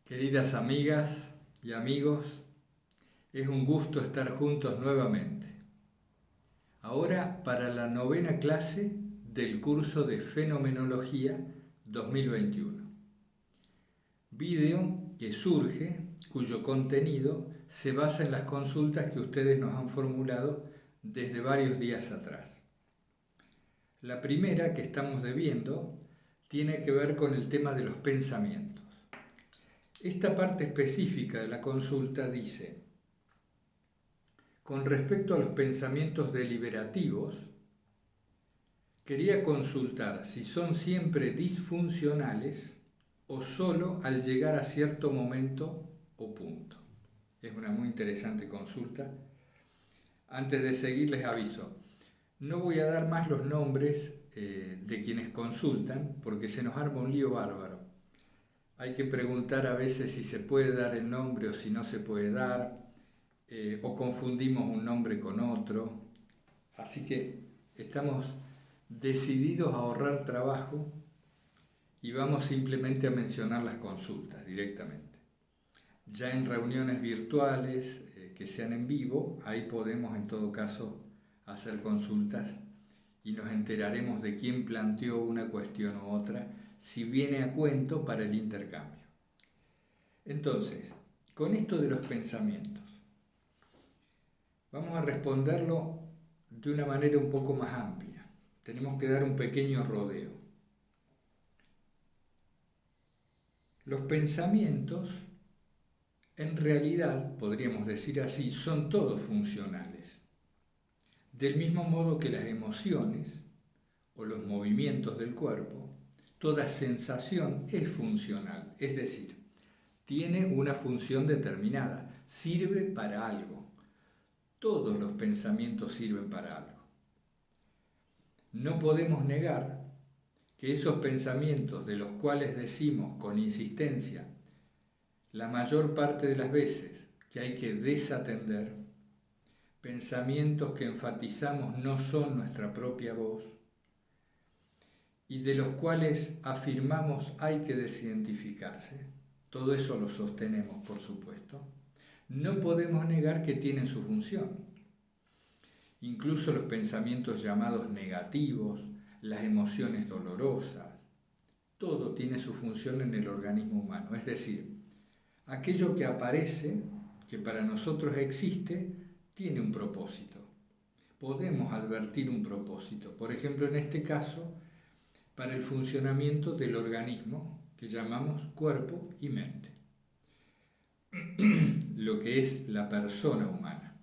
Queridas amigas y amigos, es un gusto estar juntos nuevamente. Ahora para la 9ª clase del curso de Fenomenología 2021. Vídeo que surge, cuyo contenido se basa en las consultas que ustedes nos han formulado desde varios días atrás. La primera que estamos debiendo tiene que ver con el tema de los pensamientos. Esta parte específica de la consulta dice: con respecto a los pensamientos deliberativos, quería consultar si son siempre disfuncionales o solo al llegar a cierto momento o punto. Es una muy interesante consulta. Antes de seguir les aviso, no voy a dar más los nombres de quienes consultan porque se nos arma un lío bárbaro. Hay que preguntar a veces si se puede dar el nombre o si no se puede dar, o confundimos un nombre con otro. Así que estamos decididos a ahorrar trabajo y vamos simplemente a mencionar las consultas directamente. Ya en reuniones virtuales que sean en vivo, ahí podemos en todo caso hacer consultas y nos enteraremos de quién planteó una cuestión u otra, si viene a cuento para el intercambio. Entonces, con esto de los pensamientos, vamos a responderlo de una manera un poco más amplia. Tenemos que dar un pequeño rodeo. Los pensamientos, en realidad, podríamos decir así, son todos funcionales. Del mismo modo que las emociones o los movimientos del cuerpo, toda sensación es funcional, es decir, tiene una función determinada, sirve para algo. Todos los pensamientos sirven para algo. No podemos negar que esos pensamientos de los cuales decimos con insistencia la mayor parte de las veces que hay que desatender, pensamientos que enfatizamos no son nuestra propia voz y de los cuales afirmamos hay que desidentificarse, todo eso lo sostenemos, por supuesto, no podemos negar que tienen su función. Incluso los pensamientos llamados negativos, las emociones dolorosas, todo tiene su función en el organismo humano. Es decir, aquello que aparece, que para nosotros existe, tiene un propósito. Podemos advertir un propósito. Por ejemplo, en este caso, para el funcionamiento del organismo que llamamos cuerpo y mente, lo que es la persona humana.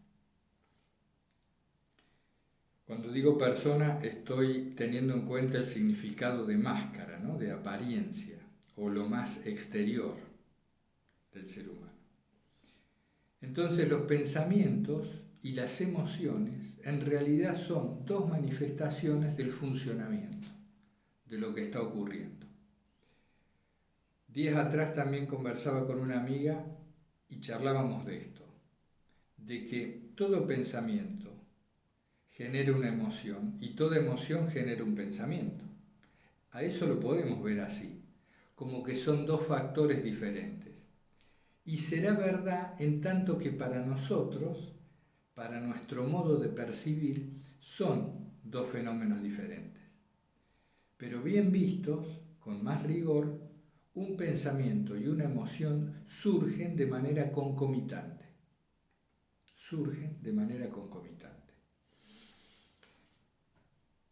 Cuando digo persona estoy teniendo en cuenta el significado de máscara, ¿no? De apariencia, o lo más exterior del ser humano. Entonces los pensamientos y las emociones en realidad son dos manifestaciones del funcionamiento, de lo que está ocurriendo. Días atrás también conversaba con una amiga y charlábamos de esto, de que todo pensamiento genera una emoción y toda emoción genera un pensamiento. A eso lo podemos ver así, como que son dos factores diferentes. Y será verdad en tanto que para nosotros, para nuestro modo de percibir, son dos fenómenos diferentes. Pero bien vistos, con más rigor, un pensamiento y una emoción surgen de manera concomitante. Surgen de manera concomitante.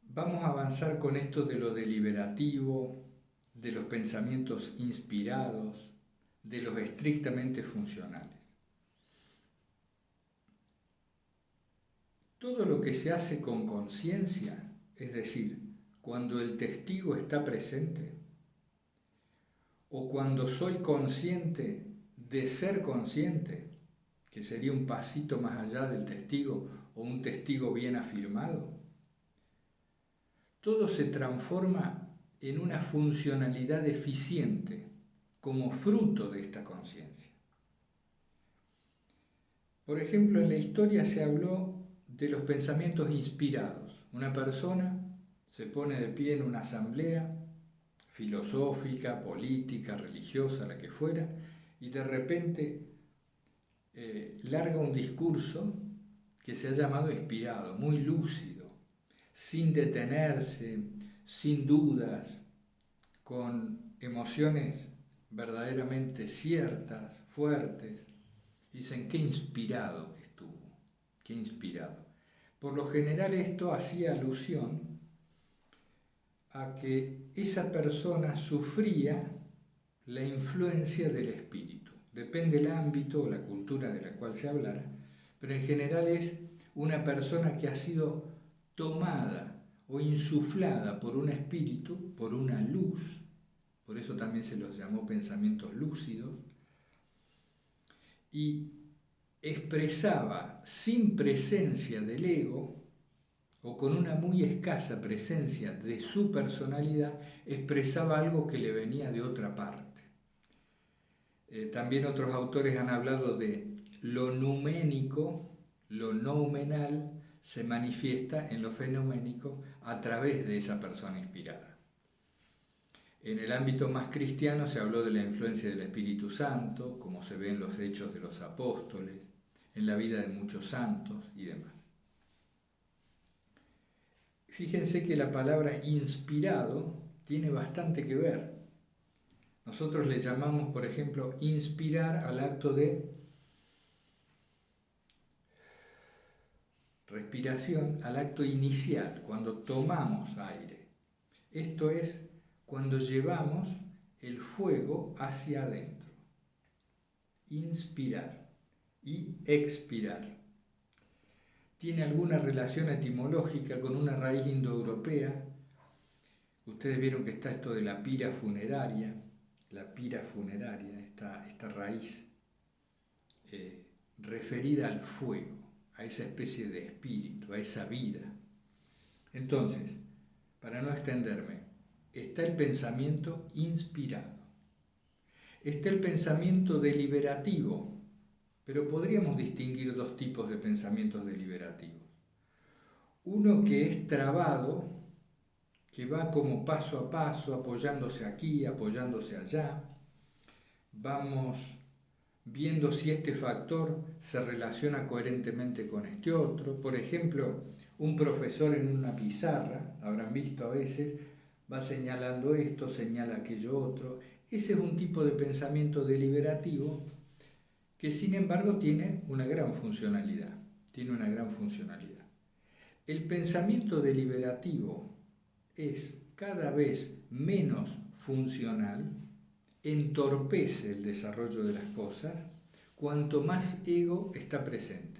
Vamos a avanzar con esto de lo deliberativo, de los pensamientos inspirados, de los estrictamente funcionales. Todo lo que se hace con conciencia, es decir, cuando el testigo está presente, o cuando soy consciente de ser consciente, que sería un pasito más allá del testigo o un testigo bien afirmado, todo se transforma en una funcionalidad eficiente como fruto de esta conciencia. Por ejemplo, en la historia se habló de los pensamientos inspirados. Una persona se pone de pie en una asamblea filosófica, política, religiosa, la que fuera, y de repente larga un discurso que se ha llamado inspirado, muy lúcido, sin detenerse, sin dudas, con emociones verdaderamente ciertas, fuertes. Dicen, qué inspirado estuvo, qué inspirado. Por lo general esto hacía alusión a que esa persona sufría la influencia del espíritu. Depende del ámbito o la cultura de la cual se hablara, pero en general es una persona que ha sido tomada o insuflada por un espíritu, por una luz, por eso también se los llamó pensamientos lúcidos, y expresaba sin presencia del ego, o con una muy escasa presencia de su personalidad, expresaba algo que le venía de otra parte. También otros autores han hablado de lo numénico, lo noumenal, se manifiesta en lo fenoménico a través de esa persona inspirada. En el ámbito más cristiano se habló de la influencia del Espíritu Santo, como se ve en los hechos de los apóstoles, en la vida de muchos santos y demás. Fíjense que la palabra inspirado tiene bastante que ver. Nosotros le llamamos, por ejemplo, inspirar al acto de respiración, al acto inicial, cuando tomamos aire. Esto es cuando llevamos el fuego hacia adentro. Inspirar y expirar. Tiene alguna relación etimológica con una raíz indoeuropea. Ustedes vieron que está esto de la pira funeraria, esta raíz referida al fuego, a esa especie de espíritu, a esa vida. Entonces, para no extenderme, está el pensamiento inspirado, está el pensamiento deliberativo, pero podríamos distinguir dos tipos de pensamientos deliberativos. Uno que es trabado, que va como paso a paso, apoyándose aquí, apoyándose allá. Vamos viendo si este factor se relaciona coherentemente con este otro. Por ejemplo, un profesor en una pizarra, habrán visto a veces, va señalando esto, señala aquello otro. Ese es un tipo de pensamiento deliberativo que sin embargo tiene una gran funcionalidad. El pensamiento deliberativo es cada vez menos funcional, entorpece el desarrollo de las cosas, cuanto más ego está presente.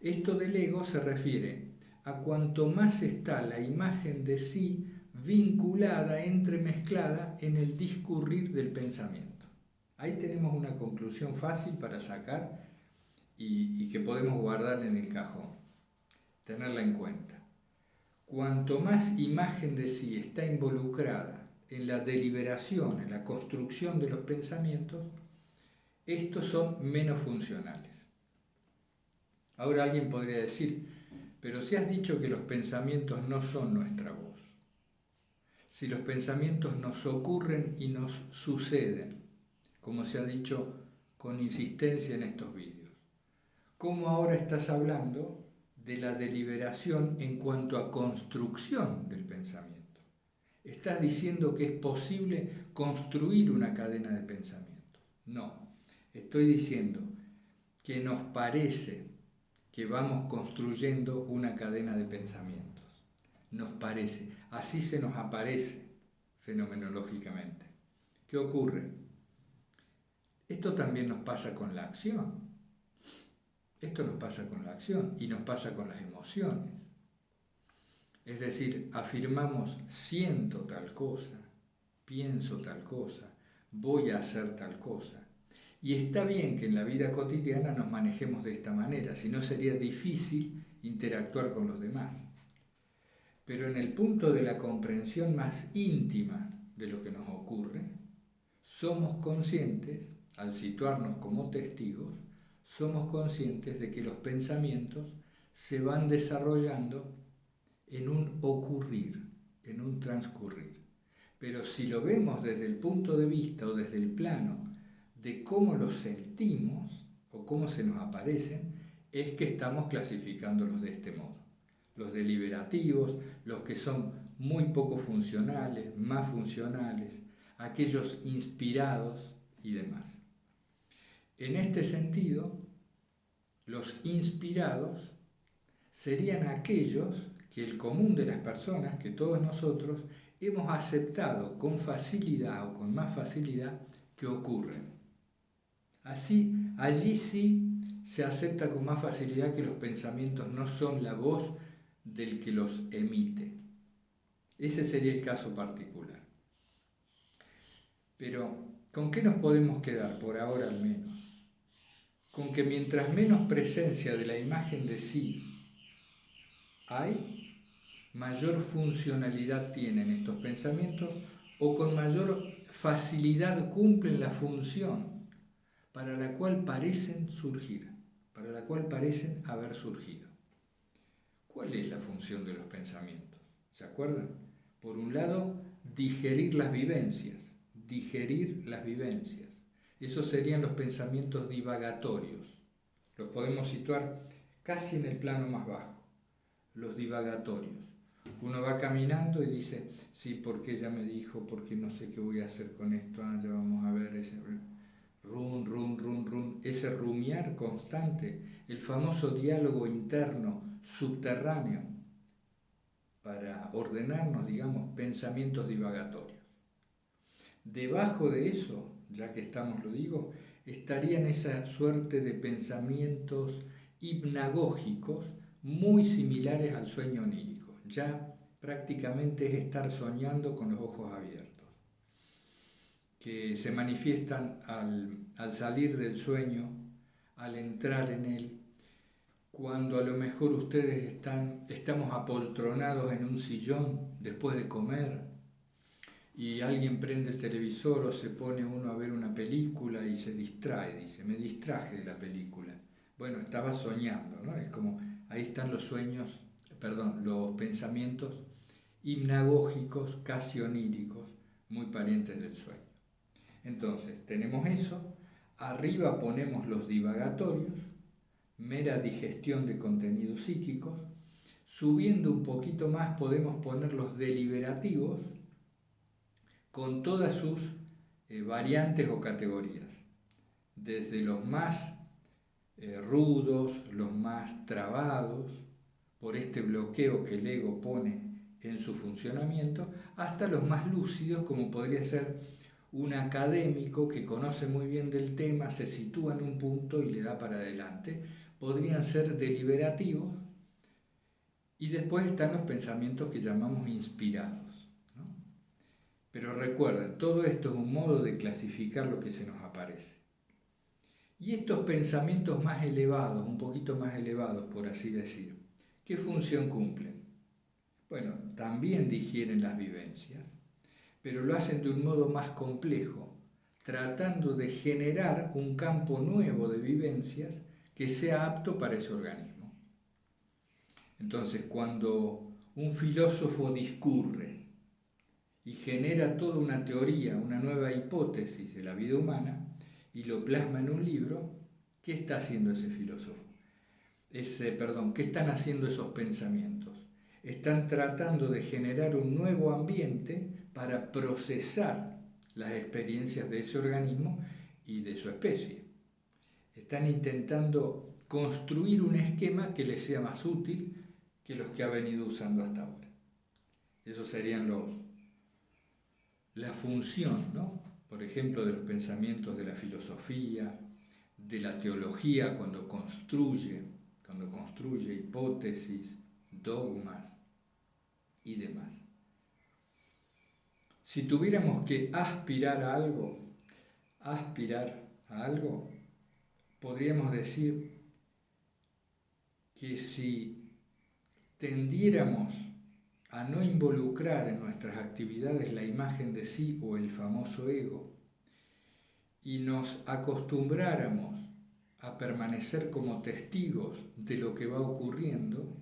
Esto del ego se refiere a cuanto más está la imagen de sí vinculada, entremezclada en el discurrir del pensamiento. Ahí tenemos una conclusión fácil para sacar y que podemos guardar en el cajón, tenerla en cuenta. Cuanto más imagen de sí está involucrada en la deliberación, en la construcción de los pensamientos, estos son menos funcionales. Ahora alguien podría decir, pero si has dicho que los pensamientos no son nuestra voz, si los pensamientos nos ocurren y nos suceden, como se ha dicho con insistencia en estos vídeos, ¿cómo ahora estás hablando de la deliberación en cuanto a construcción del pensamiento? ¿Estás diciendo que es posible construir una cadena de pensamientos? No, estoy diciendo que nos parece que vamos construyendo una cadena de pensamientos. Nos parece, así se nos aparece fenomenológicamente. ¿Qué ocurre? Esto también nos pasa con la acción. Esto nos pasa con la acción y nos pasa con las emociones. Es decir, afirmamos siento tal cosa, pienso tal cosa, voy a hacer tal cosa. Y está bien que en la vida cotidiana nos manejemos de esta manera, si no sería difícil interactuar con los demás. Pero en el punto de la comprensión más íntima de lo que nos ocurre, somos conscientes, al situarnos como testigos, somos conscientes de que los pensamientos se van desarrollando en un ocurrir, en un transcurrir. Pero si lo vemos desde el punto de vista o desde el plano de cómo los sentimos o cómo se nos aparecen, es que estamos clasificándolos de este modo. Los deliberativos, los que son muy poco funcionales, más funcionales, aquellos inspirados y demás. En este sentido, los inspirados serían aquellos que el común de las personas, que todos nosotros, hemos aceptado con facilidad o con más facilidad que ocurren. Así, allí sí se acepta con más facilidad que los pensamientos no son la voz del que los emite. Ese sería el caso particular. Pero, ¿con qué nos podemos quedar, por ahora al menos? Con que mientras menos presencia de la imagen de sí hay, mayor funcionalidad tienen estos pensamientos o con mayor facilidad cumplen la función para la cual parecen surgir, para la cual parecen haber surgido. ¿Cuál es la función de los pensamientos? ¿Se acuerdan? Por un lado, digerir las vivencias. Esos serían los pensamientos divagatorios. Los podemos situar casi en el plano más bajo, los divagatorios. Uno va caminando y dice, sí, porque ella me dijo, porque no sé qué voy a hacer con esto, ya vamos a ver, ese run, ese rumiar constante, el famoso diálogo interno, subterráneo, para ordenarnos, digamos, pensamientos divagatorios. Debajo de eso, ya que estamos, lo digo, estarían esa suerte de pensamientos hipnagógicos muy similares al sueño onírico. Ya prácticamente es estar soñando con los ojos abiertos, que se manifiestan al salir del sueño, al entrar en él, cuando a lo mejor ustedes estamos apoltronados en un sillón después de comer y alguien prende el televisor o se pone uno a ver una película y se distrae, dice, me distraje de la película. Bueno, estaba soñando, ¿no? Es como, ahí están los los pensamientos hipnagógicos, casi oníricos, muy parientes del sueño. Entonces, tenemos eso, arriba ponemos los divagatorios, mera digestión de contenidos psíquicos, subiendo un poquito más podemos poner los deliberativos con todas sus variantes o categorías, desde los más rudos, los más trabados, por este bloqueo que el ego pone en su funcionamiento, hasta los más lúcidos, como podría ser un académico que conoce muy bien del tema, se sitúa en un punto y le da para adelante. Podrían ser deliberativos, y después están los pensamientos que llamamos inspirados, ¿no? Pero recuerden, todo esto es un modo de clasificar lo que se nos aparece. Y estos pensamientos más elevados, un poquito más elevados por así decir, ¿qué función cumplen? Bueno, también digieren las vivencias, pero lo hacen de un modo más complejo, tratando de generar un campo nuevo de vivencias que sea apto para ese organismo. Entonces, cuando un filósofo discurre y genera toda una teoría, una nueva hipótesis de la vida humana, y lo plasma en un libro, ¿qué está haciendo ese filósofo? ¿Qué están haciendo esos pensamientos? Están tratando de generar un nuevo ambiente para procesar las experiencias de ese organismo y de su especie. Están intentando construir un esquema que les sea más útil que los que ha venido usando hasta ahora. Esos serían la función, ¿no? Por ejemplo, de los pensamientos de la filosofía, de la teología cuando construye hipótesis, dogmas y demás. Si tuviéramos que aspirar a algo, podríamos decir que si tendiéramos a no involucrar en nuestras actividades la imagen de sí o el famoso ego, y nos acostumbráramos a permanecer como testigos de lo que va ocurriendo,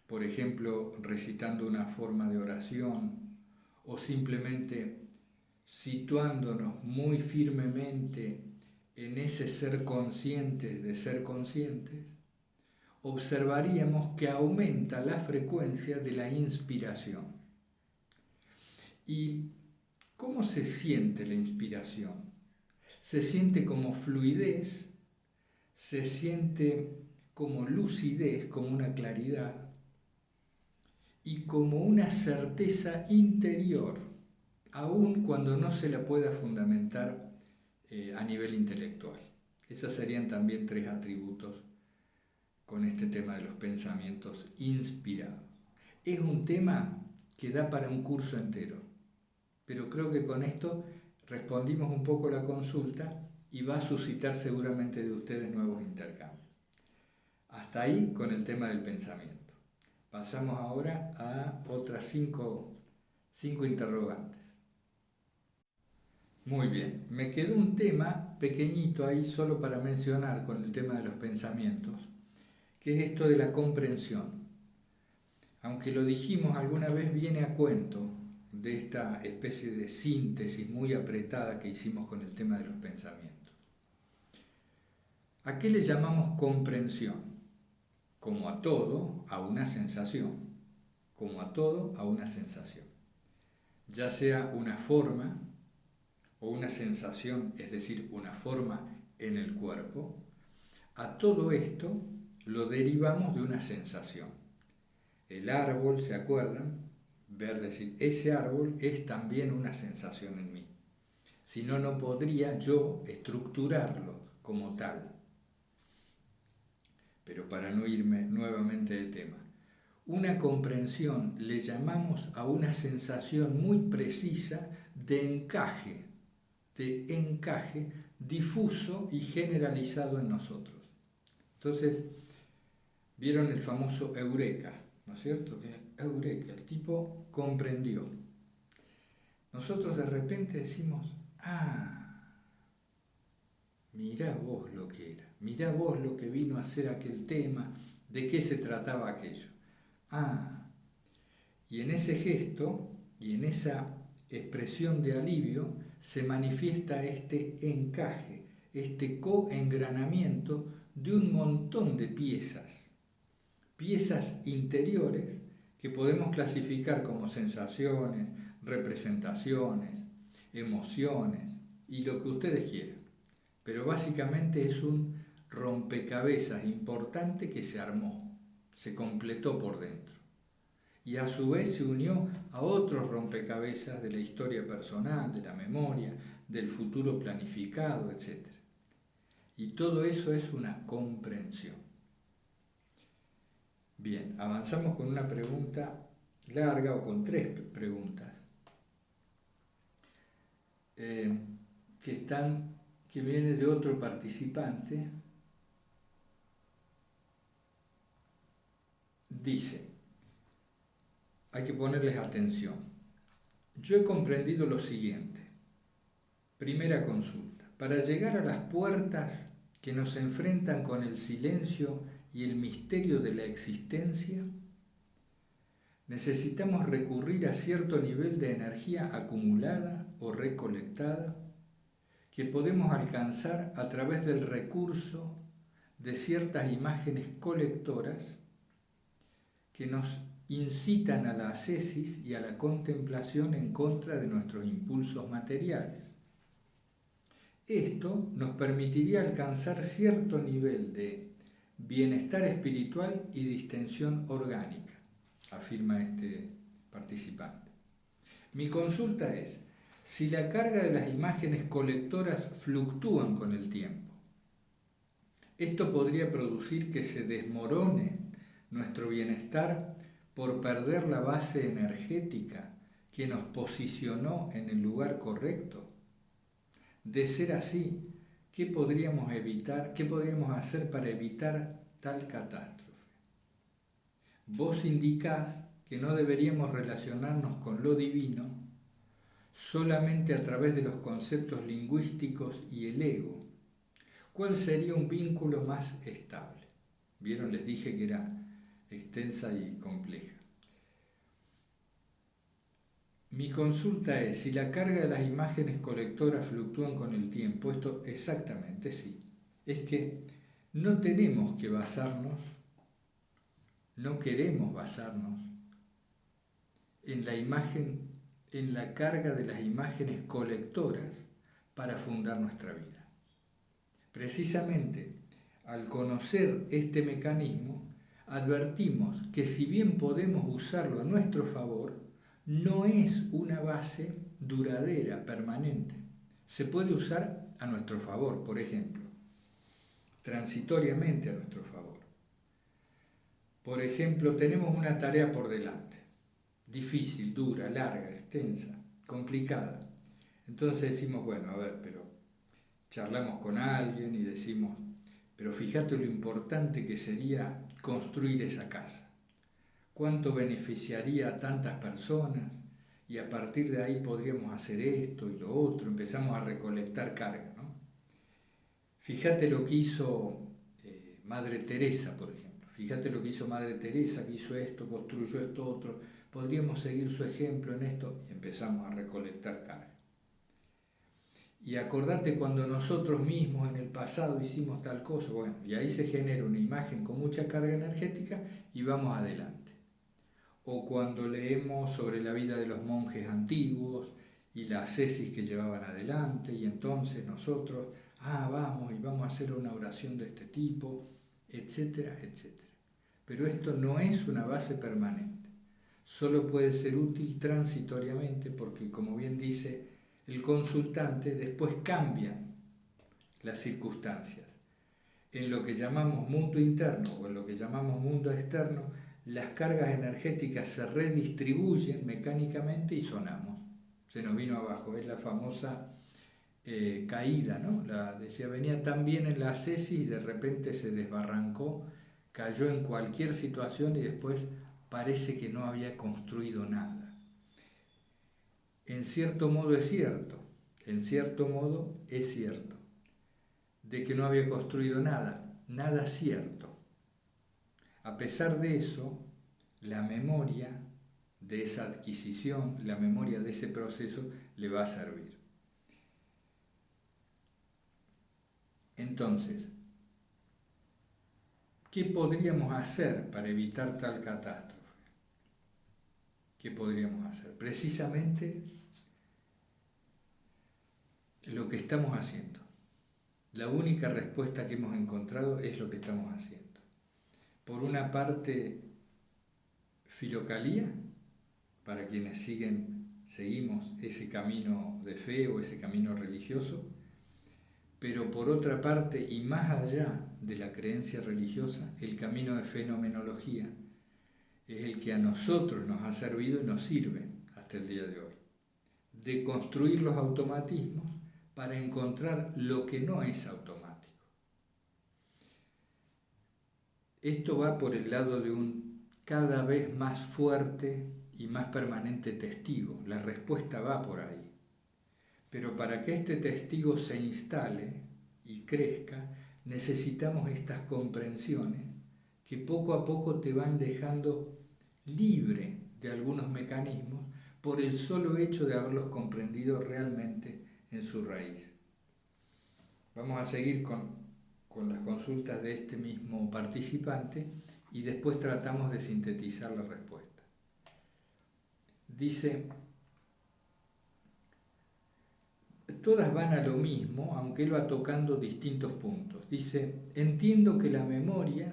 por ejemplo, recitando una forma de oración o simplemente situándonos muy firmemente en ese ser conscientes de ser conscientes, observaríamos que aumenta la frecuencia de la inspiración. ¿Y cómo se siente la inspiración? Se siente como fluidez, se siente como lucidez, como una claridad y como una certeza interior, aun cuando no se la pueda fundamentar a nivel intelectual. Esos serían también 3 atributos con este tema de los pensamientos inspirados. Es un tema que da para un curso entero, pero creo que con esto respondimos un poco la consulta y va a suscitar seguramente de ustedes nuevos intercambios. Hasta ahí con el tema del pensamiento. Pasamos ahora a otras 5 interrogantes. Muy bien, me quedó un tema pequeñito ahí solo para mencionar con el tema de los pensamientos, que es esto de la comprensión. Aunque lo dijimos alguna vez, viene a cuento de esta especie de síntesis muy apretada que hicimos con el tema de los pensamientos. ¿A qué le llamamos comprensión? Como a todo, a una sensación. Como a todo, a una sensación. Ya sea una forma o una sensación, es decir, una forma en el cuerpo, a todo esto lo derivamos de una sensación. El árbol, ¿se acuerdan? Ver decir, ese árbol es también una sensación en mí. Si no, no podría yo estructurarlo como tal. Pero para no irme nuevamente de tema, una comprensión le llamamos a una sensación muy precisa de encaje difuso y generalizado en nosotros. Entonces, vieron el famoso eureka, ¿no es cierto? Que eureka, el tipo comprendió. Nosotros de repente decimos, mirá vos lo que era, mirá vos lo que vino a ser aquel tema, de qué se trataba aquello. Y en ese gesto y en esa expresión de alivio se manifiesta este encaje, este coengranamiento de un montón de piezas interiores que podemos clasificar como sensaciones, representaciones, emociones y lo que ustedes quieran. Pero básicamente es un rompecabezas importante que se armó, se completó por dentro. Y a su vez se unió a otros rompecabezas de la historia personal, de la memoria, del futuro planificado, etc. Y todo eso es una comprensión. Bien, avanzamos con una pregunta larga o con 3 preguntas que viene de otro participante. Dice, hay que ponerles atención. Yo he comprendido lo siguiente. Primera consulta. Para llegar a las puertas que nos enfrentan con el silencio y el misterio de la existencia, necesitamos recurrir a cierto nivel de energía acumulada o recolectada que podemos alcanzar a través del recurso de ciertas imágenes colectoras que nos incitan a la ascesis y a la contemplación en contra de nuestros impulsos materiales. Esto nos permitiría alcanzar cierto nivel de bienestar espiritual y distensión orgánica, afirma este participante. Mi consulta es, si la carga de las imágenes colectoras fluctúan con el tiempo, esto podría producir que se desmorone nuestro bienestar por perder la base energética que nos posicionó en el lugar correcto. De ser así, ¿qué podríamos hacer para evitar tal catástrofe? Vos indicás que no deberíamos relacionarnos con lo divino solamente a través de los conceptos lingüísticos y el ego. ¿Cuál sería un vínculo más estable? Vieron, les dije que era extensa y compleja. Mi consulta es si la carga de las imágenes colectoras fluctúan con el tiempo. Esto exactamente sí. Es que no tenemos que basarnos, no queremos basarnos en la imagen, en la carga de las imágenes colectoras para fundar nuestra vida. Precisamente al conocer este mecanismo, advertimos que si bien podemos usarlo a nuestro favor, no es una base duradera, permanente. Se puede usar a nuestro favor, por ejemplo, transitoriamente a nuestro favor. Por ejemplo, tenemos una tarea por delante, difícil, dura, larga, extensa, complicada. Entonces decimos, bueno, a ver, pero charlamos con alguien y decimos, pero fíjate lo importante que sería construir esa casa. ¿Cuánto beneficiaría a tantas personas? Y a partir de ahí podríamos hacer esto y lo otro. Empezamos a recolectar carga, ¿no? Fíjate lo que hizo Madre Teresa, por ejemplo. Fíjate lo que hizo Madre Teresa, que hizo esto, construyó esto otro. Podríamos seguir su ejemplo en esto y empezamos a recolectar carga. Y acordate cuando nosotros mismos en el pasado hicimos tal cosa, bueno, y ahí se genera una imagen con mucha carga energética y vamos adelante. O cuando leemos sobre la vida de los monjes antiguos y la ascesis que llevaban adelante, y entonces nosotros, vamos y vamos a hacer una oración de este tipo, etcétera, etcétera. Pero esto no es una base permanente, solo puede ser útil transitoriamente porque, como bien dice el consultante, después cambian las circunstancias. En lo que llamamos mundo interno o en lo que llamamos mundo externo, las cargas energéticas se redistribuyen mecánicamente y sonamos. Se nos vino abajo, es la famosa caída, ¿no? Decía, venía tan bien en la ascesis y de repente se desbarrancó, cayó en cualquier situación y después parece que no había construido nada. En cierto modo es cierto, de que no había construido nada cierto. A pesar de eso, la memoria de esa adquisición, la memoria de ese proceso le va a servir. Entonces, ¿qué podríamos hacer para evitar tal catástrofe? ¿Qué podríamos hacer? Precisamente lo que estamos haciendo. La única respuesta que hemos encontrado es lo que estamos haciendo. Por una parte, filocalía, para quienes seguimos ese camino de fe o ese camino religioso, pero por otra parte, y más allá de la creencia religiosa, el camino de fenomenología es el que a nosotros nos ha servido y nos sirve hasta el día de hoy. De construir los automatismos para encontrar lo que no es automático. Esto va por el lado de un cada vez más fuerte y más permanente testigo. La respuesta va por ahí. Pero para que este testigo se instale y crezca, necesitamos estas comprensiones que poco a poco te van dejando libre de algunos mecanismos por el solo hecho de haberlos comprendido realmente en su raíz. Vamos a seguir con las consultas de este mismo participante y después tratamos de sintetizar la respuesta. Dice, todas van a lo mismo, aunque él va tocando distintos puntos. Dice, entiendo que la memoria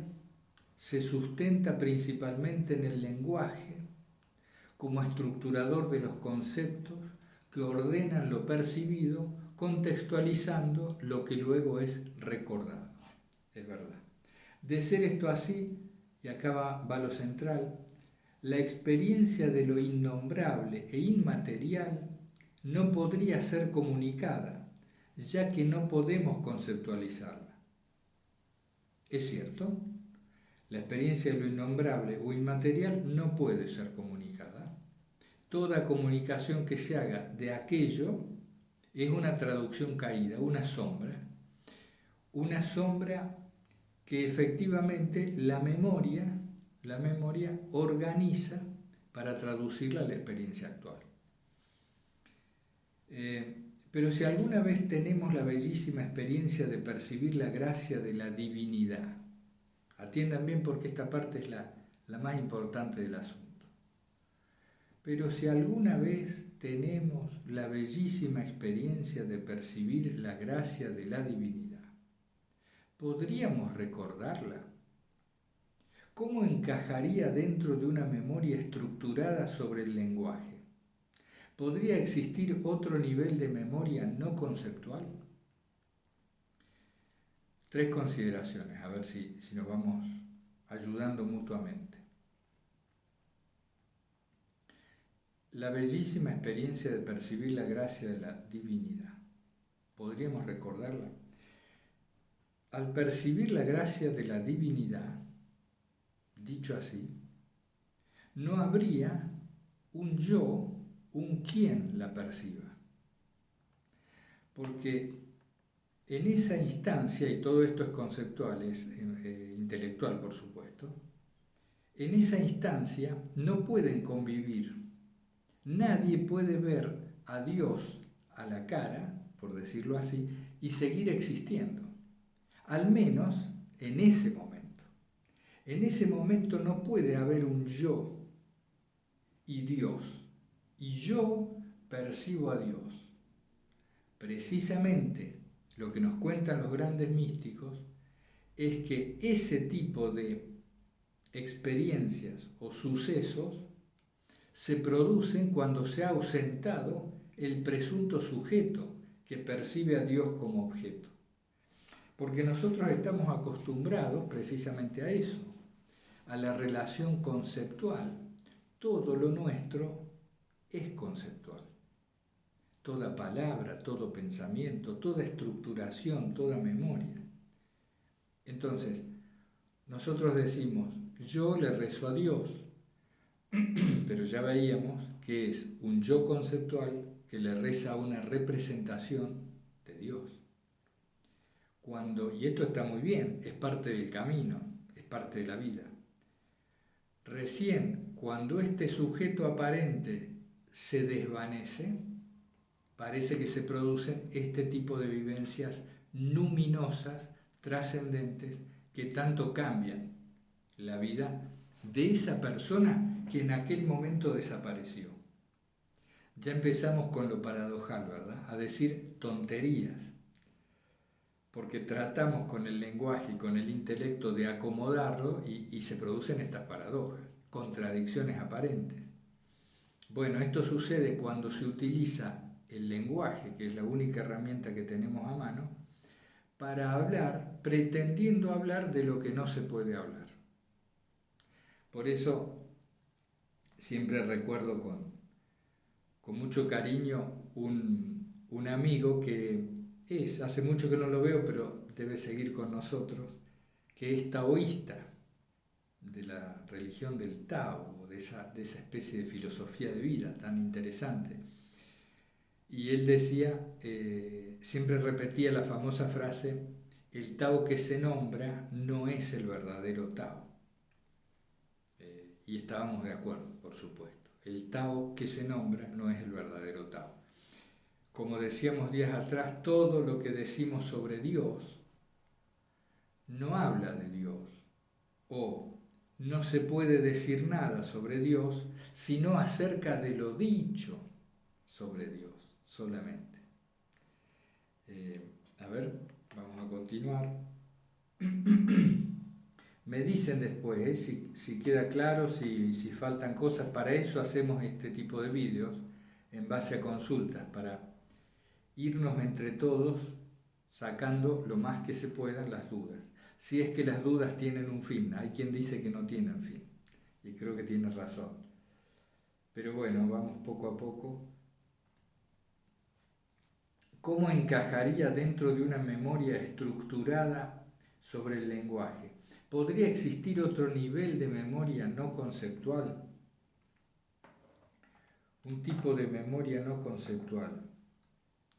se sustenta principalmente en el lenguaje como estructurador de los conceptos que ordenan lo percibido, contextualizando lo que luego es recordado. Es verdad. De ser esto así, y acá va lo central, la experiencia de lo innombrable e inmaterial no podría ser comunicada, ya que no podemos conceptualizarla. ¿Es cierto? La experiencia de lo innombrable o inmaterial no puede ser comunicada. Toda comunicación que se haga de aquello es una traducción caída, una sombra que efectivamente la memoria organiza para traducirla a la experiencia actual. Pero si alguna vez tenemos la bellísima experiencia de percibir la gracia de la divinidad, atiendan bien porque esta parte es la más importante del asunto. Pero si alguna vez tenemos la bellísima experiencia de percibir la gracia de la divinidad, ¿podríamos recordarla? ¿Cómo encajaría dentro de una memoria estructurada sobre el lenguaje? ¿Podría existir otro nivel de memoria no conceptual? 3 consideraciones, a ver si nos vamos ayudando mutuamente. La bellísima experiencia de percibir la gracia de la divinidad. ¿Podríamos recordarla? Al percibir la gracia de la divinidad, dicho así, no habría un yo, un quien la perciba. Porque en esa instancia, y todo esto es conceptual, es intelectual por supuesto, en esa instancia no pueden convivir. Nadie puede ver a Dios a la cara, por decirlo así, y seguir existiendo. Al menos en ese momento. En ese momento no puede haber un yo y Dios. Y yo percibo a Dios. Precisamente lo que nos cuentan los grandes místicos es que ese tipo de experiencias o sucesos se producen cuando se ha ausentado el presunto sujeto que percibe a Dios como objeto. Porque nosotros estamos acostumbrados precisamente a eso, a la relación conceptual. Todo lo nuestro es conceptual. Toda palabra, todo pensamiento, toda estructuración, toda memoria. Entonces, nosotros decimos, yo le rezo a Dios, pero ya veíamos que es un yo conceptual que le reza a una representación de Dios. Y esto está muy bien, es parte del camino, es parte de la vida. Recién, cuando este sujeto aparente se desvanece, parece que se producen este tipo de vivencias luminosas, trascendentes, que tanto cambian la vida de esa persona que en aquel momento desapareció. Ya empezamos con lo paradojal, ¿verdad? A decir tonterías, porque tratamos con el lenguaje y con el intelecto de acomodarlo y se producen estas paradojas, contradicciones aparentes. Bueno, esto sucede cuando se utiliza el lenguaje, que es la única herramienta que tenemos a mano, para hablar, pretendiendo hablar de lo que no se puede hablar. Por eso siempre recuerdo con mucho cariño un amigo que hace mucho que no lo veo, pero debe seguir con nosotros, que es taoísta, de la religión del Tao, de esa especie de filosofía de vida tan interesante. Y él decía, siempre repetía la famosa frase, el Tao que se nombra no es el verdadero Tao. Y estábamos de acuerdo, por supuesto. El Tao que se nombra no es el verdadero Tao. Como decíamos días atrás, todo lo que decimos sobre Dios no habla de Dios, o no se puede decir nada sobre Dios, sino acerca de lo dicho sobre Dios solamente. A ver, vamos a continuar. Me dicen después, si queda claro, si faltan cosas. Para eso hacemos este tipo de vídeos en base a consultas, para irnos entre todos sacando lo más que se puedan las dudas. Si es que las dudas tienen un fin, hay quien dice que no tienen fin, y creo que tiene razón. Pero bueno, vamos poco a poco. ¿Cómo encajaría dentro de una memoria estructurada sobre el lenguaje? ¿Podría existir otro nivel de memoria no conceptual? Un tipo de memoria no conceptual.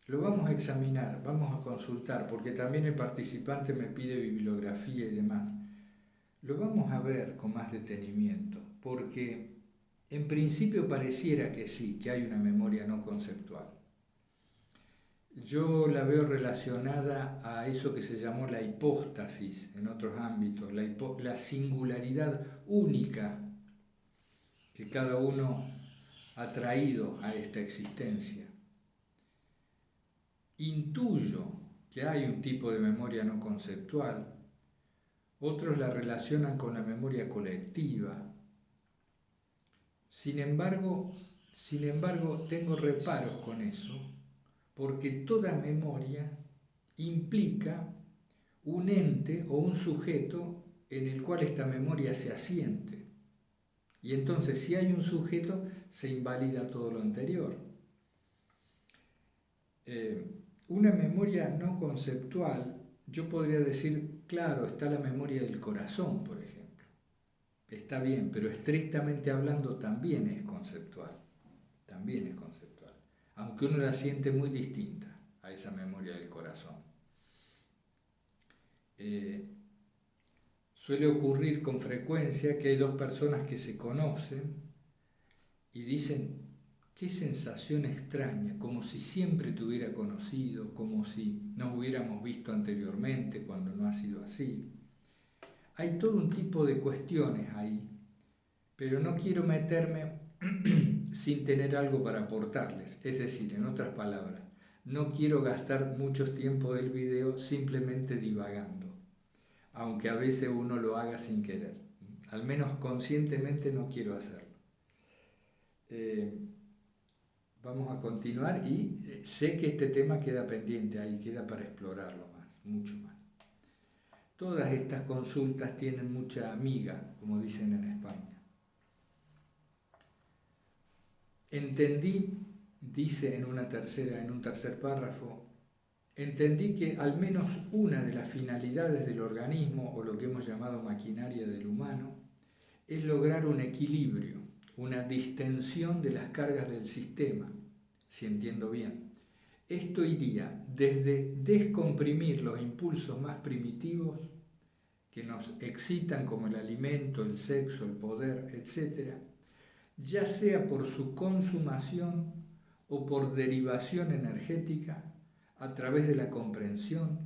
Lo vamos a examinar, vamos a consultar, porque también el participante me pide bibliografía y demás. Lo vamos a ver con más detenimiento, porque en principio pareciera que sí, que hay una memoria no conceptual. yo la veo relacionada a eso que se llamó la hipóstasis en otros ámbitos, la singularidad única que cada uno ha traído a esta existencia. Intuyo que hay un tipo de memoria no conceptual, otros la relacionan con la memoria colectiva. Sin embargo, tengo reparos con eso, porque toda memoria implica un ente o un sujeto en el cual esta memoria se asiente. Y entonces, si hay un sujeto, se invalida todo lo anterior. Una memoria no conceptual, yo podría decir, claro, está la memoria del corazón, por ejemplo. Está bien, pero estrictamente hablando también es conceptual. También es conceptual. Aunque uno la siente muy distinta a esa memoria del corazón. Suele ocurrir con frecuencia que hay dos personas que se conocen y dicen, qué sensación extraña, como si siempre te hubiera conocido, como si nos hubiéramos visto anteriormente cuando no ha sido así. Hay todo un tipo de cuestiones ahí, pero no quiero meterme sin tener algo para aportarles. Es decir, en otras palabras, no quiero gastar mucho tiempo del video simplemente divagando, aunque a veces uno lo haga sin querer. Al menos conscientemente no quiero hacerlo. Vamos a continuar y sé que este tema queda pendiente, ahí queda para explorarlo más, mucho más. Todas estas consultas tienen mucha amiga, como dicen en España. Entendí, dice en un tercer párrafo, entendí que al menos una de las finalidades del organismo, o lo que hemos llamado maquinaria del humano, es lograr un equilibrio, una distensión de las cargas del sistema, si entiendo bien. Esto iría desde descomprimir los impulsos más primitivos que nos excitan como el alimento, el sexo, el poder, etc., ya sea por su consumación o por derivación energética a través de la comprensión,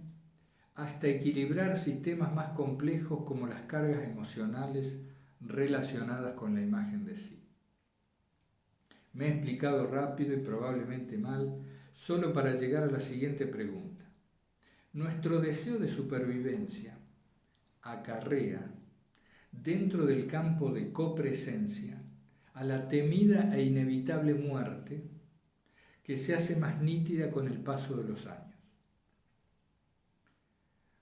hasta equilibrar sistemas más complejos como las cargas emocionales relacionadas con la imagen de sí. Me he explicado rápido y probablemente mal, solo para llegar a la siguiente pregunta. Nuestro deseo de supervivencia acarrea, dentro del campo de copresencia, a la temida e inevitable muerte que se hace más nítida con el paso de los años.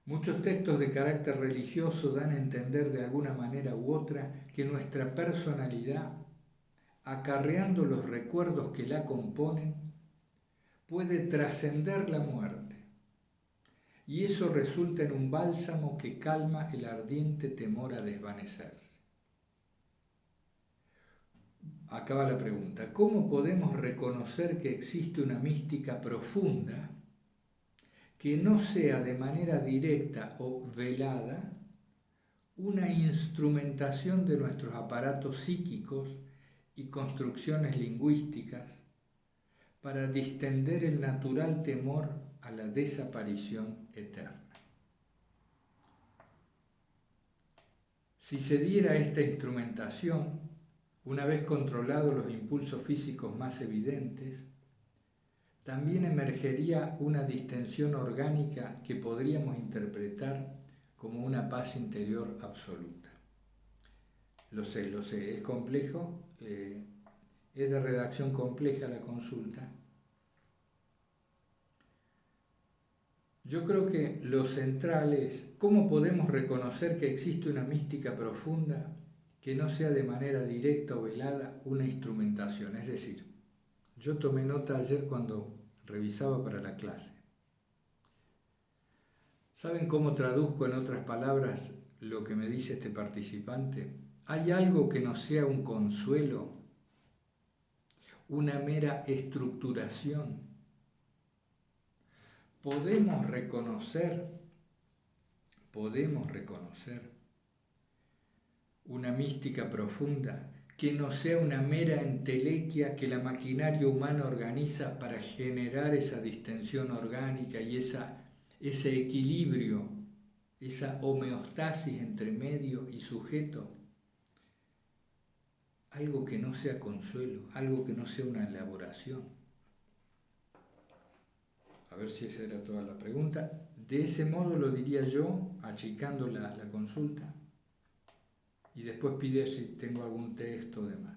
Muchos textos de carácter religioso dan a entender de alguna manera u otra que nuestra personalidad, acarreando los recuerdos que la componen, puede trascender la muerte, y eso resulta en un bálsamo que calma el ardiente temor a desvanecerse. Acaba la pregunta, ¿cómo podemos reconocer que existe una mística profunda que no sea de manera directa o velada una instrumentación de nuestros aparatos psíquicos y construcciones lingüísticas para distender el natural temor a la desaparición eterna? Si se diera esta instrumentación, una vez controlados los impulsos físicos más evidentes, también emergería una distensión orgánica que podríamos interpretar como una paz interior absoluta. Lo sé, es complejo, es de redacción compleja la consulta. Yo creo que lo central es cómo podemos reconocer que existe una mística profunda que no sea de manera directa o velada una instrumentación. Es decir, yo tomé nota ayer cuando revisaba para la clase. ¿Saben cómo traduzco en otras palabras lo que me dice este participante? ¿Hay algo que no sea un consuelo, una mera estructuración? Podemos reconocer una mística profunda que no sea una mera entelequia que la maquinaria humana organiza para generar esa distensión orgánica y ese equilibrio, esa homeostasis entre medio y sujeto. Algo que no sea consuelo, algo que no sea una elaboración. A ver si esa era toda la pregunta. De ese modo lo diría yo, achicando la consulta, y después pide si tengo algún texto o demás.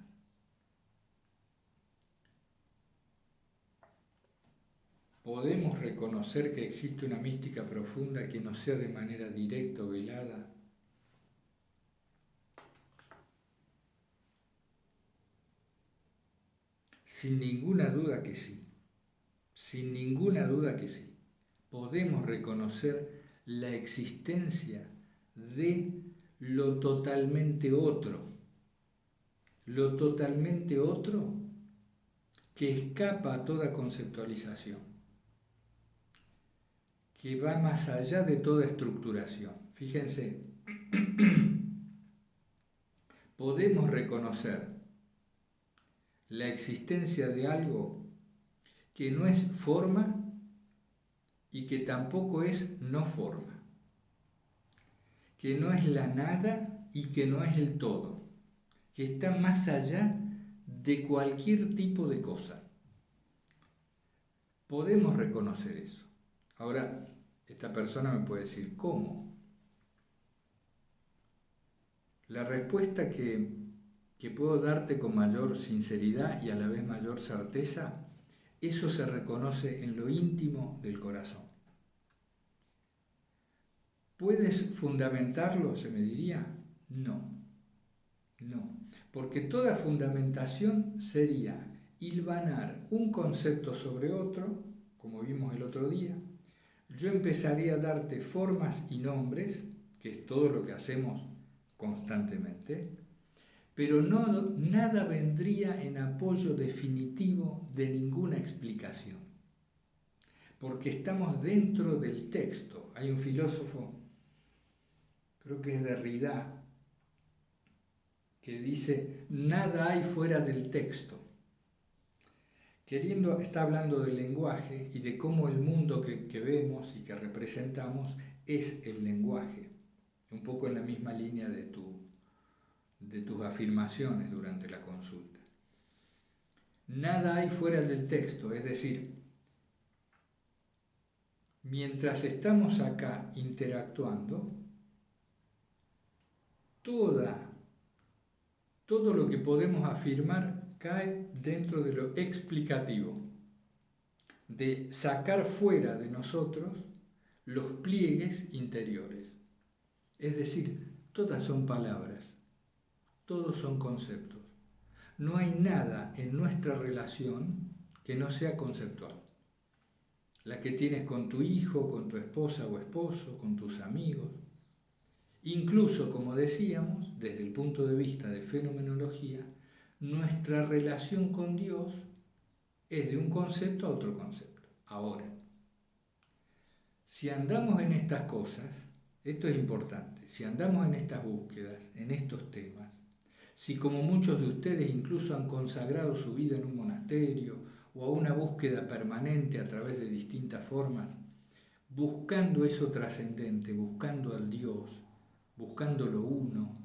¿Podemos reconocer que existe una mística profunda que no sea de manera directa o velada? Sin ninguna duda que sí. Sin ninguna duda que sí. Podemos reconocer la existencia de lo totalmente otro que escapa a toda conceptualización, que va más allá de toda estructuración. Fíjense, podemos reconocer la existencia de algo que no es forma y que tampoco es no forma, que no es la nada y que no es el todo, que está más allá de cualquier tipo de cosa. Podemos reconocer eso. Ahora, esta persona me puede decir, ¿cómo? La respuesta que puedo darte con mayor sinceridad y a la vez mayor certeza, eso se reconoce en lo íntimo del corazón. ¿Puedes fundamentarlo? Se me diría. No, porque toda fundamentación sería hilvanar un concepto sobre otro, como vimos el otro día. Yo empezaría a darte formas y nombres, que es todo lo que hacemos constantemente, pero nada vendría en apoyo definitivo de ninguna explicación, porque estamos dentro del texto. Hay un filósofo, creo que es Derrida, que dice, nada hay fuera del texto. Está hablando del lenguaje y de cómo el mundo que vemos y que representamos es el lenguaje, un poco en la misma línea de tus afirmaciones durante la consulta. Nada hay fuera del texto, es decir, mientras estamos acá interactuando, todo lo que podemos afirmar cae dentro de lo explicativo, de sacar fuera de nosotros los pliegues interiores. Es decir, todas son palabras, todos son conceptos. No hay nada en nuestra relación que no sea conceptual. La que tienes con tu hijo, con tu esposa o esposo, con tus amigos. Incluso, como decíamos, desde el punto de vista de fenomenología, nuestra relación con Dios es de un concepto a otro concepto. Ahora, si andamos en estas cosas, esto es importante, si andamos en estas búsquedas, en estos temas, si como muchos de ustedes incluso han consagrado su vida en un monasterio o a una búsqueda permanente a través de distintas formas, buscando eso trascendente, buscando al Dios, buscando lo uno,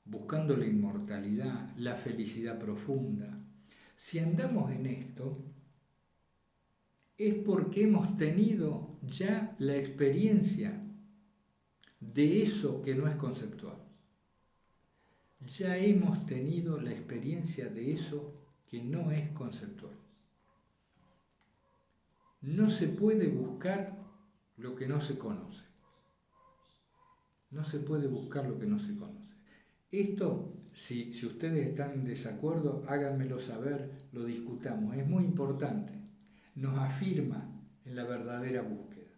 buscando la inmortalidad, la felicidad profunda. Si andamos en esto, es porque hemos tenido ya la experiencia de eso que no es conceptual. Ya hemos tenido la experiencia de eso que no es conceptual. No se puede buscar lo que no se conoce. No se puede buscar lo que no se conoce. Esto, si ustedes están en desacuerdo, háganmelo saber, lo discutamos. Es muy importante. Nos afirma en la verdadera búsqueda.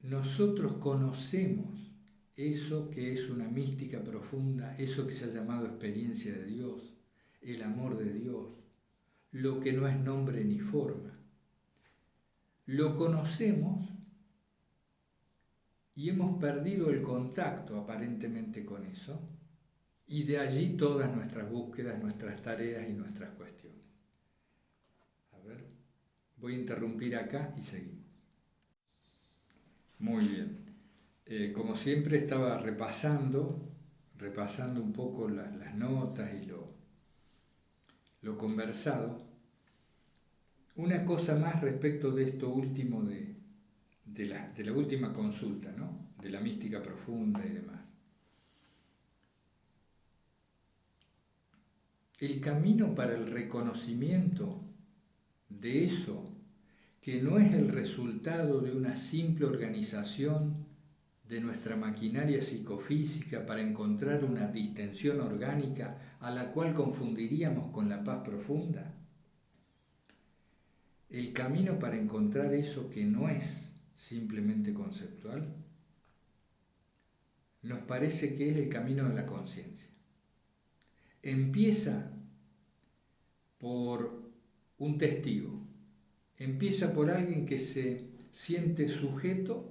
Nosotros conocemos eso que es una mística profunda, eso que se ha llamado experiencia de Dios, el amor de Dios, lo que no es nombre ni forma. Lo conocemos y hemos perdido el contacto aparentemente con eso, y de allí todas nuestras búsquedas, nuestras tareas y nuestras cuestiones. A ver, voy a interrumpir acá y seguimos. Muy bien. Como siempre estaba repasando un poco las notas y lo conversado. Una cosa más respecto de esto último de la última consulta, ¿no? De la mística profunda y demás. El camino para el reconocimiento de eso, que no es el resultado de una simple organización de nuestra maquinaria psicofísica para encontrar una distensión orgánica a la cual confundiríamos con la paz profunda. El camino para encontrar eso que no es simplemente conceptual, nos parece que es el camino de la conciencia. Empieza por un testigo, empieza por alguien que se siente sujeto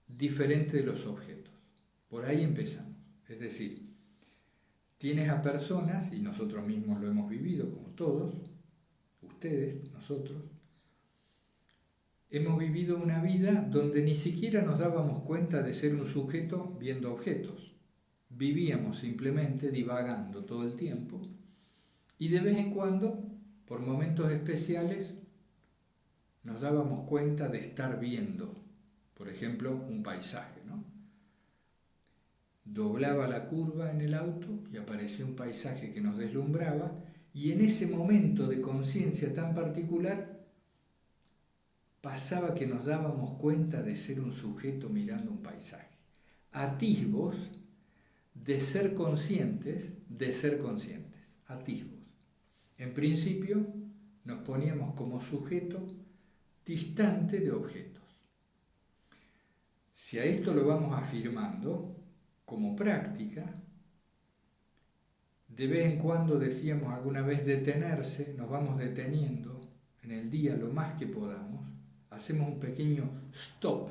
diferente de los objetos. Por ahí empezamos. Es decir, tienes a personas, y nosotros mismos lo hemos vivido como todos, ustedes, nosotros, hemos vivido una vida donde ni siquiera nos dábamos cuenta de ser un sujeto viendo objetos. Vivíamos simplemente divagando todo el tiempo y de vez en cuando, por momentos especiales, nos dábamos cuenta de estar viendo, por ejemplo, un paisaje, ¿no? Doblaba la curva en el auto y aparecía un paisaje que nos deslumbraba, y en ese momento de conciencia tan particular pasaba que nos dábamos cuenta de ser un sujeto mirando un paisaje. Atisbos de ser conscientes, atisbos. En principio nos poníamos como sujeto distante de objetos. Si a esto lo vamos afirmando como práctica, de vez en cuando decíamos alguna vez detenerse, nos vamos deteniendo en el día lo más que podamos, hacemos un pequeño stop.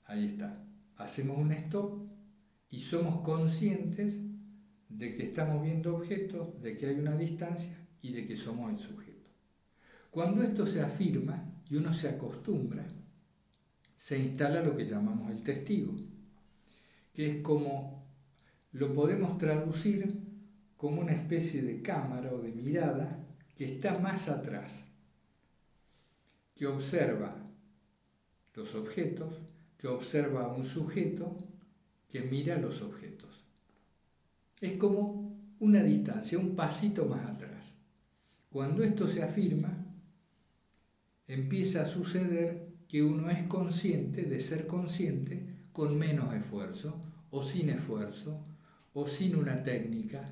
Ahí está. Hacemos un stop y somos conscientes de que estamos viendo objetos, de que hay una distancia y de que somos el sujeto. Cuando esto se afirma y uno se acostumbra, se instala lo que llamamos el testigo, que es como lo podemos traducir como una especie de cámara o de mirada que está más atrás, que observa los objetos, que observa a un sujeto que mira los objetos. Es como una distancia, un pasito más atrás. Cuando esto se afirma, empieza a suceder que uno es consciente de ser consciente con menos esfuerzo, o sin esfuerzo, o sin una técnica,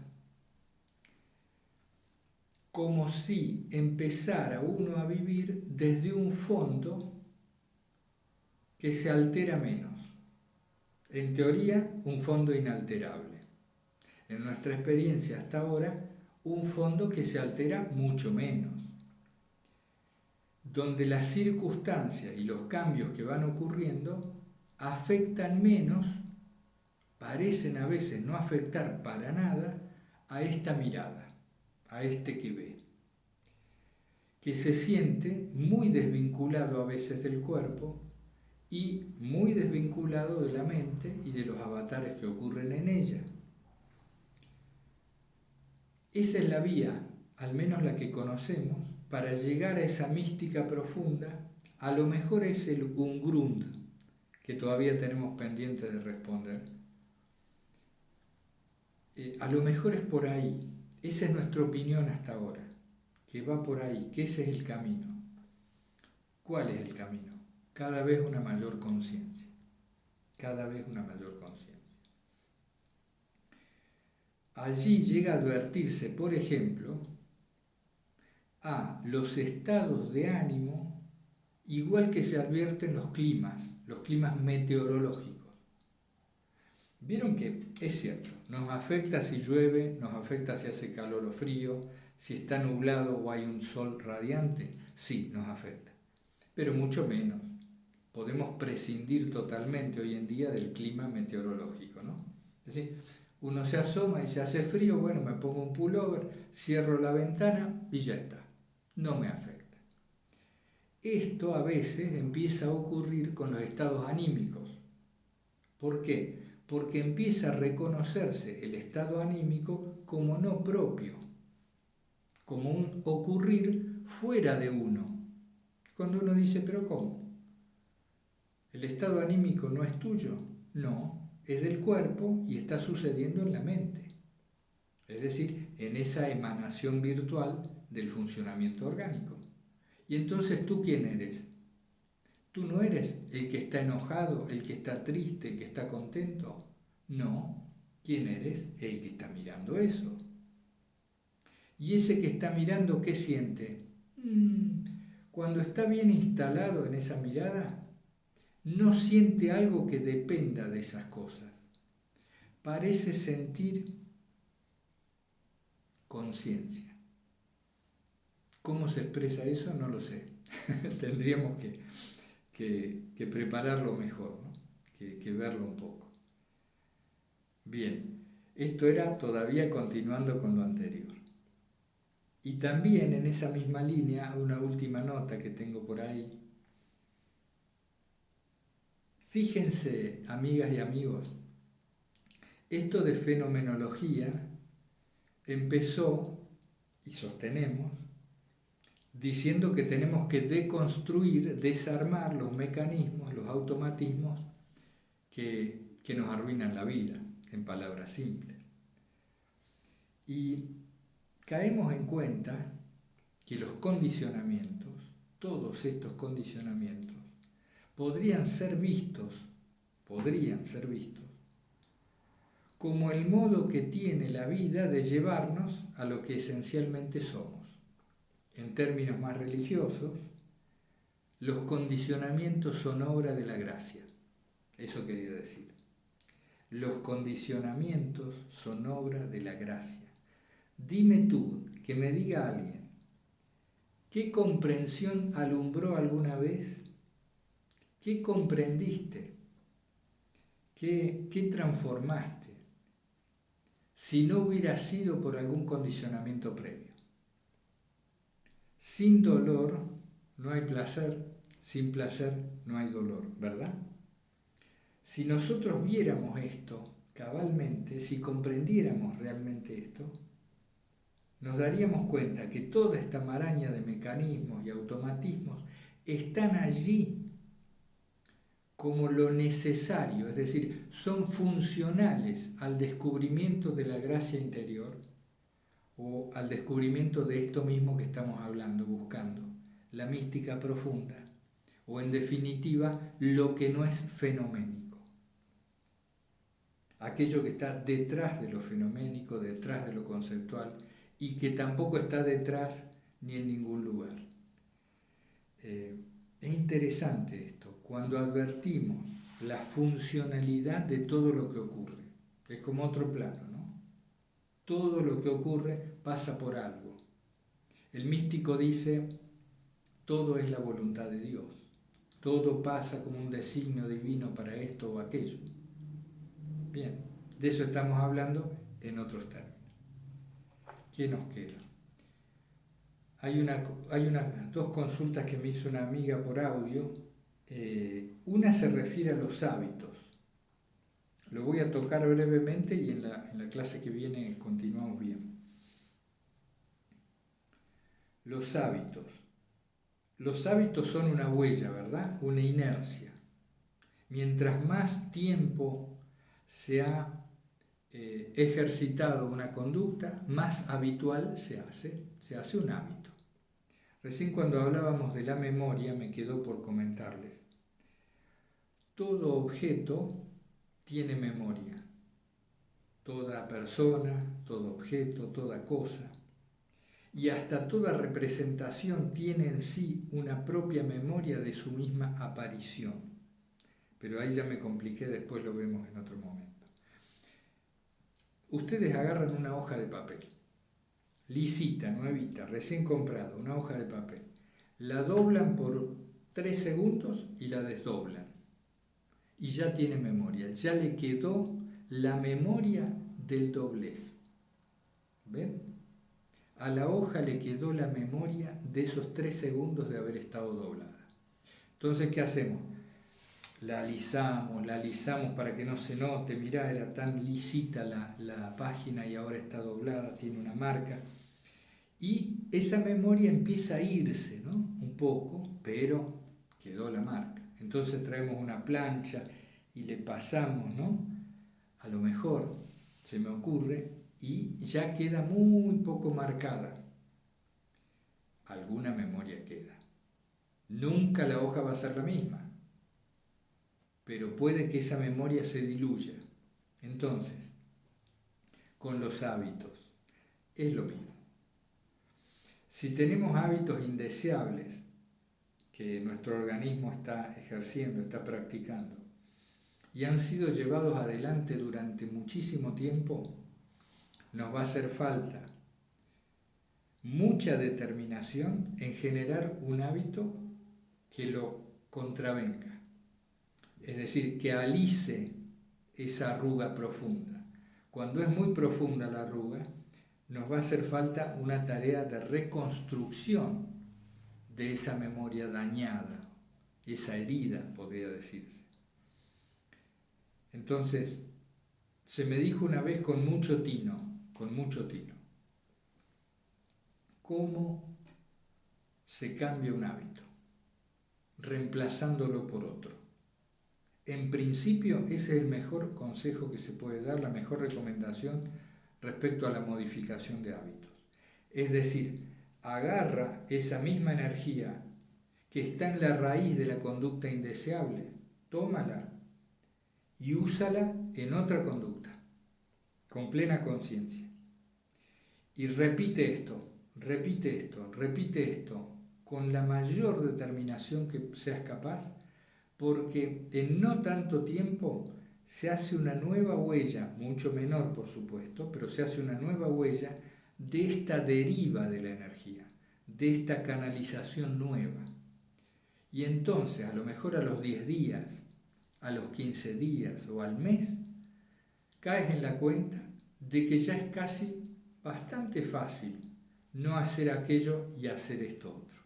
como si empezara uno a vivir desde un fondo que se altera menos. En teoría, un fondo inalterable. En nuestra experiencia hasta ahora, un fondo que se altera mucho menos, donde las circunstancias y los cambios que van ocurriendo afectan menos, parecen a veces no afectar para nada a esta mirada, a este que ve, que se siente muy desvinculado a veces del cuerpo y muy desvinculado de la mente y de los avatares que ocurren en ella. Esa es la vía, al menos la que conocemos, para llegar a esa mística profunda. A lo mejor es el Ungrund que todavía tenemos pendiente de responder. A lo mejor es por ahí. Esa es nuestra opinión hasta ahora, que va por ahí, que ese es el camino. ¿Cuál es el camino? Cada vez una mayor conciencia. Cada vez una mayor conciencia. Allí llega a advertirse, por ejemplo, a los estados de ánimo, igual que se advierten los climas meteorológicos. Vieron que es cierto, nos afecta si llueve, nos afecta si hace calor o frío, Si está nublado o hay un sol radiante, sí, nos afecta, pero mucho menos. Podemos prescindir totalmente hoy en día del clima meteorológico, ¿no? Es decir, uno se asoma y se hace frío, bueno, me pongo un pullover, cierro la ventana y ya está, no me afecta. Esto a veces empieza a ocurrir con los estados anímicos. ¿Por qué? Porque empieza a reconocerse el estado anímico como no propio, como un ocurrir fuera de uno. Cuando uno dice, ¿pero cómo? ¿El estado anímico no es tuyo? No, es del cuerpo y está sucediendo en la mente. Es decir, en esa emanación virtual del funcionamiento orgánico. Y entonces, ¿tú quién eres? Tú no eres el que está enojado, el que está triste, el que está contento. No, ¿quién eres? El que está mirando eso. Y ese que está mirando, ¿qué siente? Cuando está bien instalado en esa mirada, no siente algo que dependa de esas cosas. Parece sentir conciencia. ¿Cómo se expresa eso? No lo sé. Tendríamos que prepararlo mejor, ¿no? que verlo un poco. Bien, esto era todavía continuando con lo anterior. Y también en esa misma línea, una última nota que tengo por ahí. Fíjense, amigas y amigos, esto de fenomenología empezó, y sostenemos, diciendo que tenemos que deconstruir, desarmar los mecanismos, los automatismos que nos arruinan la vida, en palabras simples. Y caemos en cuenta que los condicionamientos, todos estos condicionamientos, podrían ser vistos como el modo que tiene la vida de llevarnos a lo que esencialmente somos. En términos más religiosos, los condicionamientos son obra de la gracia. Eso quería decir. Los condicionamientos son obra de la gracia. Dime tú, que me diga alguien, ¿qué comprensión alumbró alguna vez? ¿Qué comprendiste? ¿Qué transformaste? Si no hubiera sido por algún condicionamiento previo. Sin dolor no hay placer, sin placer no hay dolor, ¿verdad? Si nosotros viéramos esto cabalmente, si comprendiéramos realmente esto, nos daríamos cuenta que toda esta maraña de mecanismos y automatismos están allí como lo necesario, es decir, son funcionales al descubrimiento de la gracia interior o al descubrimiento de esto mismo que estamos hablando, buscando, la mística profunda, o en definitiva, lo que no es fenoménico. Aquello que está detrás de lo fenoménico, detrás de lo conceptual, y que tampoco está detrás ni en ningún lugar. Es interesante esto, cuando advertimos la funcionalidad de todo lo que ocurre. Es como otro plano, ¿no? Todo lo que ocurre pasa por algo. El místico dice, todo es la voluntad de Dios. Todo pasa como un designio divino para esto o aquello. Bien, de eso estamos hablando en otros términos. ¿Qué nos queda? Hay dos consultas que me hizo una amiga por audio. Una se refiere a los hábitos. Lo voy a tocar brevemente y en la clase que viene continuamos bien. Los hábitos. Los hábitos son una huella, ¿verdad? Una inercia. Mientras más tiempo se ha ejercitado una conducta, más habitual se hace un hábito. Recién cuando hablábamos de la memoria me quedó por comentarles. Todo objeto tiene memoria. Toda persona, todo objeto, toda cosa. Y hasta toda representación tiene en sí una propia memoria de su misma aparición. Pero ahí ya me compliqué, después lo vemos en otro momento. Ustedes agarran una hoja de papel, lisita, nuevita, recién comprada, una hoja de papel. La doblan por 3 segundos y la desdoblan. Y ya tiene memoria, ya le quedó la memoria del doblez. ¿Ven? A la hoja le quedó la memoria de esos 3 segundos de haber estado doblada. Entonces, ¿qué hacemos? La alisamos para que no se note. Mirá, era tan lisita la página y ahora está doblada, tiene una marca. Y esa memoria empieza a irse, ¿no? Un poco, pero quedó la marca. Entonces traemos una plancha y le pasamos, ¿no? A lo mejor, se me ocurre, y ya queda muy poco marcada. Alguna memoria queda. Nunca la hoja va a ser la misma, pero puede que esa memoria se diluya. Entonces, con los hábitos, es lo mismo. Si tenemos hábitos indeseables que nuestro organismo está ejerciendo, está practicando, y han sido llevados adelante durante muchísimo tiempo, nos va a hacer falta mucha determinación en generar un hábito que lo contravenga, es decir, que alice esa arruga profunda. Cuando es muy profunda la arruga, nos va a hacer falta una tarea de reconstrucción de esa memoria dañada, esa herida, podría decirse. Entonces, se me dijo una vez con mucho tino, ¿cómo se cambia un hábito? Reemplazándolo por otro. En principio, ese es el mejor consejo que se puede dar, la mejor recomendación respecto a la modificación de hábitos. Es decir, agarra esa misma energía que está en la raíz de la conducta indeseable, tómala y úsala en otra conducta, con plena conciencia. Y repite esto, con la mayor determinación que seas capaz, porque en no tanto tiempo se hace una nueva huella, mucho menor por supuesto, pero se hace una nueva huella de esta deriva de la energía, de esta canalización nueva. Y entonces, a lo mejor a los 10 días, a los 15 días o al mes, caes en la cuenta de que ya es casi bastante fácil no hacer aquello y hacer esto otro.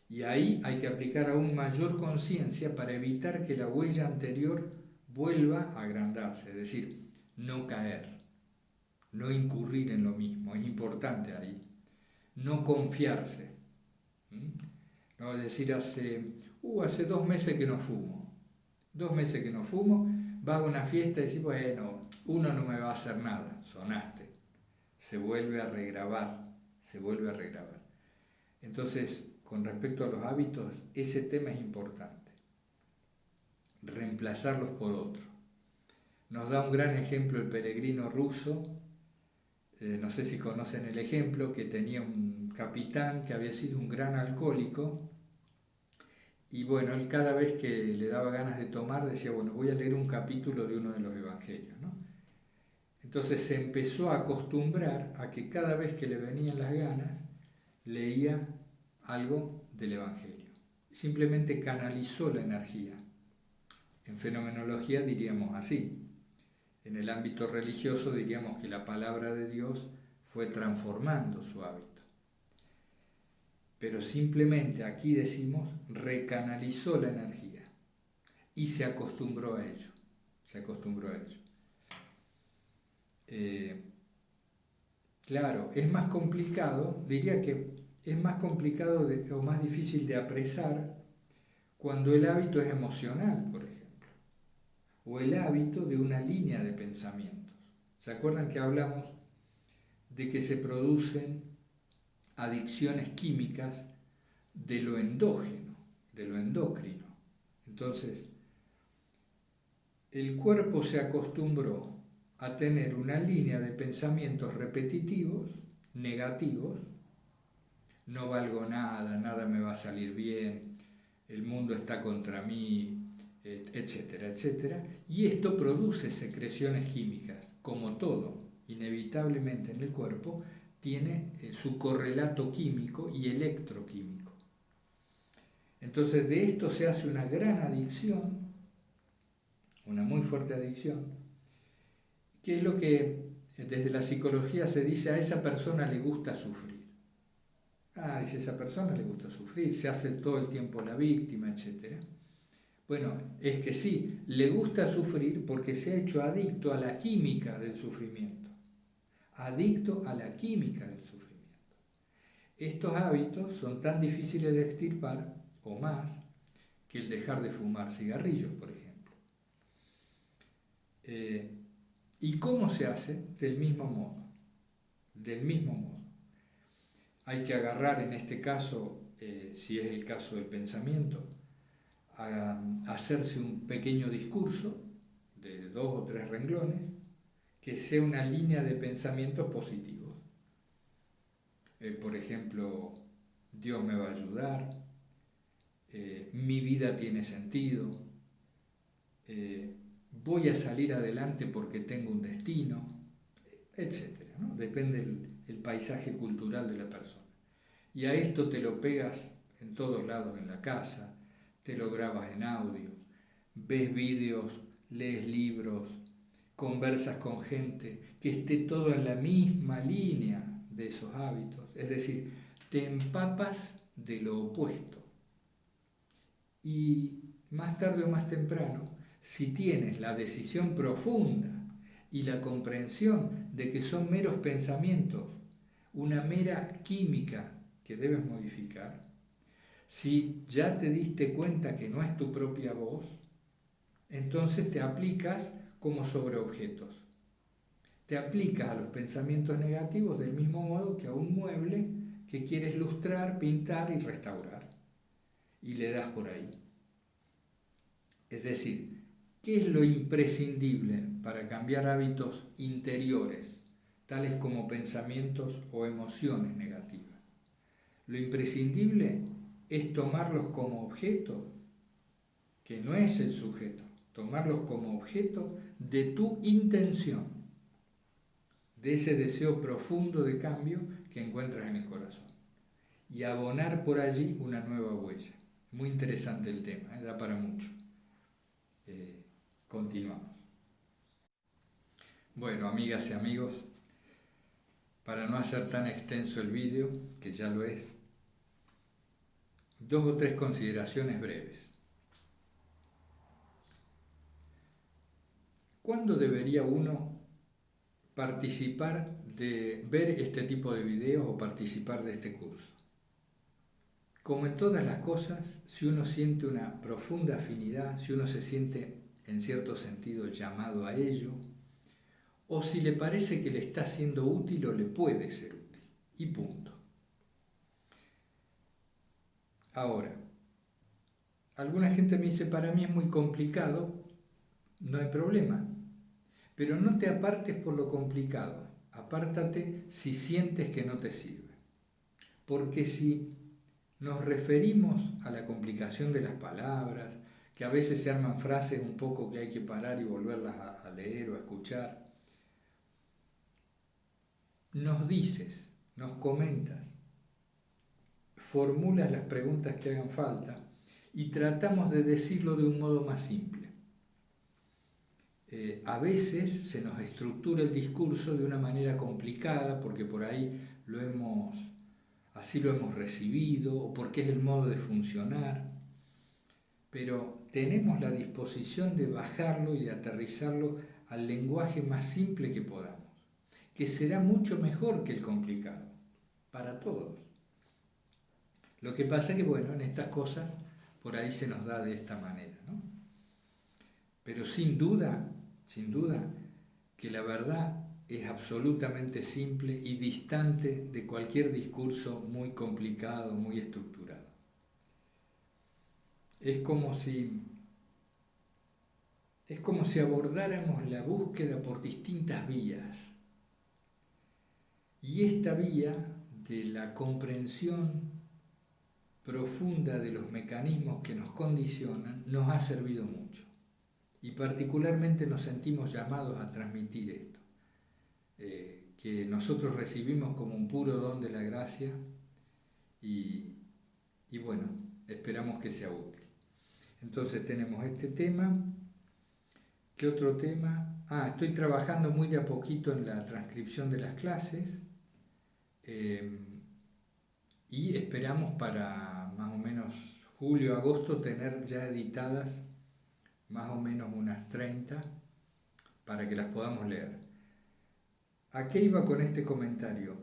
Y ahí hay que aplicar aún mayor conciencia para evitar que la huella anterior vuelva a agrandarse, es decir, no caer, no incurrir en lo mismo, es importante ahí. No confiarse. No, es decir, hace 2 meses que no fumo. 2 meses que no fumo, vas a una fiesta y decís, bueno, uno no me va a hacer nada, sonaste. Se vuelve a regrabar. Entonces, con respecto a los hábitos, ese tema es importante. Reemplazarlos por otro. Nos da un gran ejemplo el peregrino ruso, no sé si conocen el ejemplo, que tenía un capitán que había sido un gran alcohólico, y bueno, él cada vez que le daba ganas de tomar decía, bueno, voy a leer un capítulo de uno de los evangelios, ¿no? Entonces se empezó a acostumbrar a que cada vez que le venían las ganas, leía algo del evangelio. Simplemente canalizó la energía. En fenomenología diríamos así. En el ámbito religioso diríamos que la palabra de Dios fue transformando su hábito. Pero simplemente aquí decimos recanalizó la energía y se acostumbró a ello. Claro, es más complicado, diría que es más complicado o más difícil de apresar cuando el hábito es emocional, por ejemplo, o el hábito de una línea de pensamientos. ¿Se acuerdan que hablamos de que se producen adicciones químicas de lo endógeno, de lo endocrino? Entonces, el cuerpo se acostumbró a tener una línea de pensamientos repetitivos, negativos, no valgo nada, nada me va a salir bien, el mundo está contra mí, etcétera, etcétera, y esto produce secreciones químicas, como todo, inevitablemente en el cuerpo, tiene su correlato químico y electroquímico. Entonces de esto se hace una gran adicción, una muy fuerte adicción, que es lo que desde la psicología se dice: a esa persona le gusta sufrir. Dice, a esa persona le gusta sufrir, se hace todo el tiempo la víctima, etc. Bueno, es que sí, le gusta sufrir porque se ha hecho adicto a la química del sufrimiento. Adicto a la química del sufrimiento. Estos hábitos son tan difíciles de extirpar, o más, que el dejar de fumar cigarrillos, por ejemplo. ¿Y cómo se hace? Del mismo modo. Del mismo modo. Hay que agarrar, en este caso, si es el caso del pensamiento, a hacerse un pequeño discurso de 2 o 3 renglones que sea una línea de pensamientos positivos. Por ejemplo, Dios me va a ayudar, mi vida tiene sentido, voy a salir adelante porque tengo un destino, etc., ¿no? Depende el paisaje cultural de la persona. Y a esto te lo pegas en todos lados en la casa, te lo grabas en audio, ves vídeos, lees libros, conversas con gente que esté todo en la misma línea de esos hábitos. Es decir, te empapas de lo opuesto. Y más tarde o más temprano, si tienes la decisión profunda y la comprensión de que son meros pensamientos, una mera química que debes modificar, si ya te diste cuenta que no es tu propia voz, entonces te aplicas como sobre objetos. Te aplicas a los pensamientos negativos del mismo modo que a un mueble que quieres lustrar, pintar y restaurar. Y le das por ahí. Es decir, ¿qué es lo imprescindible para cambiar hábitos interiores, tales como pensamientos o emociones negativas? Lo imprescindible es tomarlos como objeto, que no es el sujeto, tomarlos como objeto de tu intención, de ese deseo profundo de cambio que encuentras en el corazón, y abonar por allí una nueva huella. Muy interesante el tema, da para mucho. Continuamos. Bueno, amigas y amigos, para no hacer tan extenso el vídeo, que ya lo es, 2 o 3 consideraciones breves. ¿Cuándo debería uno participar de ver este tipo de videos o participar de este curso? Como en todas las cosas, si uno siente una profunda afinidad, si uno se siente en cierto sentido llamado a ello, o si le parece que le está siendo útil o le puede ser útil, y punto. Ahora, alguna gente me dice: para mí es muy complicado. No hay problema, pero no te apartes por lo complicado, apártate si sientes que no te sirve. Porque si nos referimos a la complicación de las palabras, que a veces se arman frases un poco que hay que parar y volverlas a leer o a escuchar, nos dices, nos comentas, formulas las preguntas que hagan falta y tratamos de decirlo de un modo más simple. A veces se nos estructura el discurso de una manera complicada porque por ahí así lo hemos recibido o porque es el modo de funcionar, pero tenemos la disposición de bajarlo y de aterrizarlo al lenguaje más simple que podamos, que será mucho mejor que el complicado, para todos. Lo que pasa es que, bueno, en estas cosas por ahí se nos da de esta manera, ¿no? Pero sin duda, que la verdad es absolutamente simple y distante de cualquier discurso muy complicado, muy estructurado. Es como si abordáramos la búsqueda por distintas vías. Y esta vía de la comprensión profunda de los mecanismos que nos condicionan nos ha servido mucho. Y particularmente nos sentimos llamados a transmitir esto. que nosotros recibimos como un puro don de la gracia y bueno, esperamos que sea útil. Entonces tenemos este tema. ¿Qué otro tema? Estoy trabajando muy de a poquito en la transcripción de las clases y esperamos para más o menos julio, agosto tener ya editadas más o menos unas 30 para que las podamos leer. ¿A qué iba con este comentario?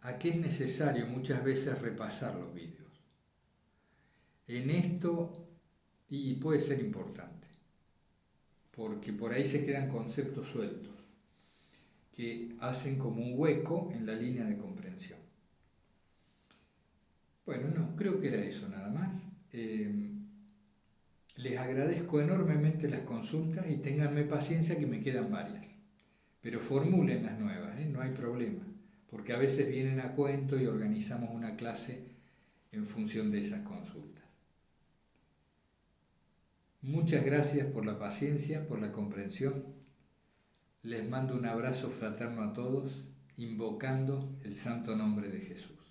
A que es necesario muchas veces repasar los vídeos. En esto, y puede ser importante, porque por ahí se quedan conceptos sueltos que hacen como un hueco en la línea de comprensión. Bueno, no, creo que era eso nada más. Les agradezco enormemente las consultas y ténganme paciencia que me quedan varias. Pero formulen las nuevas, no hay problema, porque a veces vienen a cuento y organizamos una clase en función de esas consultas. Muchas gracias por la paciencia, por la comprensión. Les mando un abrazo fraterno a todos, invocando el santo nombre de Jesús.